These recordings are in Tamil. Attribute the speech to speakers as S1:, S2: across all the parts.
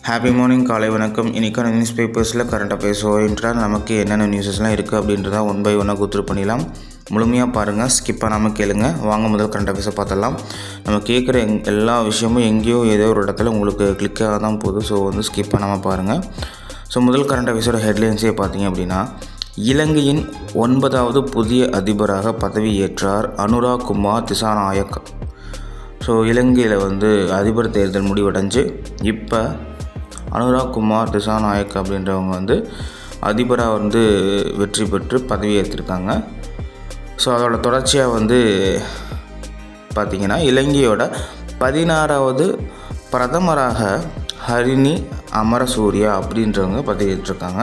S1: ஹாப்பி மார்னிங், காலை வணக்கம். இன்றைக்கான நியூஸ் பேப்பர்ஸில் கரண்ட் அஃபேர்ஸ் ஓரியன்டாக நமக்கு என்னென்ன நியூஸஸ்லாம் இருக்குது அப்படின்றத ஒன் பை ஒன்னாக குத்துரு பண்ணிடலாம். முழுமையாக பாருங்கள், ஸ்கிப் பண்ணாமல் கேளுங்க. வாங்க முதல் கரண்ட் அஃபேர்ஸை பார்த்தலாம். நம்ம கேட்குற எல்லா விஷயமும் எங்கேயோ ஏதோ ஒரு இடத்துல உங்களுக்கு கிளிக்காக தான் போகுது. ஸோ ஸ்கிப் பண்ணாமல் பாருங்கள். முதல் கரண்ட் அஃபேர்ஸோட ஹெட்லைன்ஸே பார்த்தீங்க அப்படின்னா, இலங்கையின் 9வது புதிய அதிபராக பதவியேற்றார் அனுராக் குமார் திசாநாயக்க. இலங்கையில் அதிபர் தேர்தல் முடிவடைஞ்சு இப்போ அனுராக் குமார் திசாநாயக் அப்படின்றவங்க அதிபராக வெற்றி பெற்று பதவியேற்றிருக்காங்க. அதோட தொடர்ச்சியாக பார்த்திங்கன்னா, இலங்கையோட 16வது பிரதமராக ஹரிணி அமரசூரியா அப்படின்றவங்க பதவியேற்றிருக்காங்க.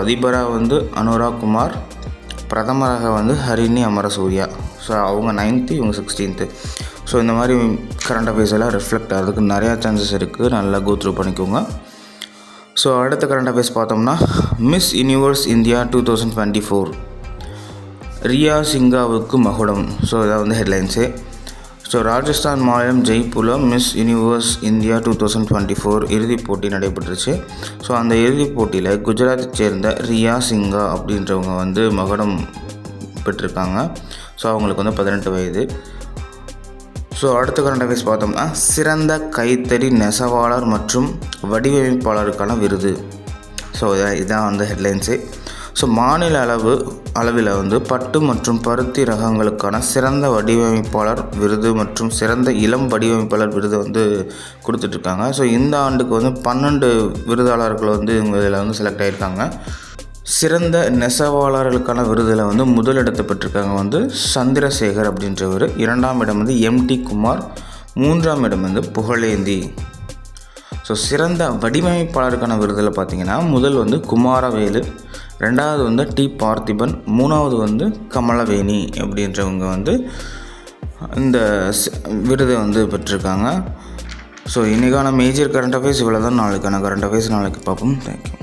S1: அதிபராக அனுராக் குமார், பிரதமராக ஹரிணி அமரசூரியா. அவங்க 9th, இவங்க 16th. இந்த மாதிரி கரண்ட் அஃபேர்ஸ் எல்லாம் ரிஃப்ளெக்ட் ஆகிறதுக்கு நிறையா சான்சஸ் இருக்குது. நல்லா கோத்ரூ பண்ணிக்கோங்க. அடுத்த கரண்ட் அஃபேர்ஸ் பார்த்தோம்னா, மிஸ் யூனிவர்ஸ் இந்தியா 2024 ரியா சிங்காவுக்கு மகுடம். இதான் ஹெட்லைன்ஸு. ராஜஸ்தான் மாநிலம் ஜெய்ப்பூரில் மிஸ் யூனிவர்ஸ் இந்தியா 2024 இறுதிப் போட்டி நடைபெற்றுச்சு. அந்த இறுதிப் போட்டியில் குஜராத்தை சேர்ந்த ரியா சிங்கா அப்படின்றவங்க மகுடம் பெற்றிருக்காங்க. அவங்களுக்கு 18 வயது. அடுத்த கரண்ட் அஃபேர்ஸ் பார்த்தோம்னா, சிறந்த கைத்தறி நெசவாளர் மற்றும் வடிவமைப்பாளருக்கான விருது. இதான் ஹெட்லைன்ஸு. மாநில அளவில் பட்டு மற்றும் பருத்தி ரகங்களுக்கான சிறந்த வடிவமைப்பாளர் விருது மற்றும் சிறந்த இளம் வடிவமைப்பாளர் விருது கொடுத்துட்ருக்காங்க. இந்த ஆண்டுக்கு 12 விருதாளர்கள் இவங்க இதில் செலக்ட் ஆகியிருக்காங்க. சிறந்த நெசவாளர்களுக்கான விருதில் முதலிடத்தை பெற்றிருக்காங்க சந்திரசேகர் அப்படின்றவர். 2ஆம் இடம் MT குமார். 3ஆம் இடம் புகழேந்தி. சிறந்த வடிவமைப்பாளருக்கான விருதில் பார்த்திங்கன்னா, முதல் குமாரவேலு, 2வது T பார்த்திபன், 3வது கமலவேணி அப்படின்றவங்க இந்த விருதை பெற்றிருக்காங்க. இன்றைக்கான மேஜர் கரண்ட் அஃபேர்ஸ் இவ்வளோ தான். நாளைக்கான கரண்ட் அஃபேர்ஸ் நாளைக்கு பார்ப்போம். தேங்க்யூ.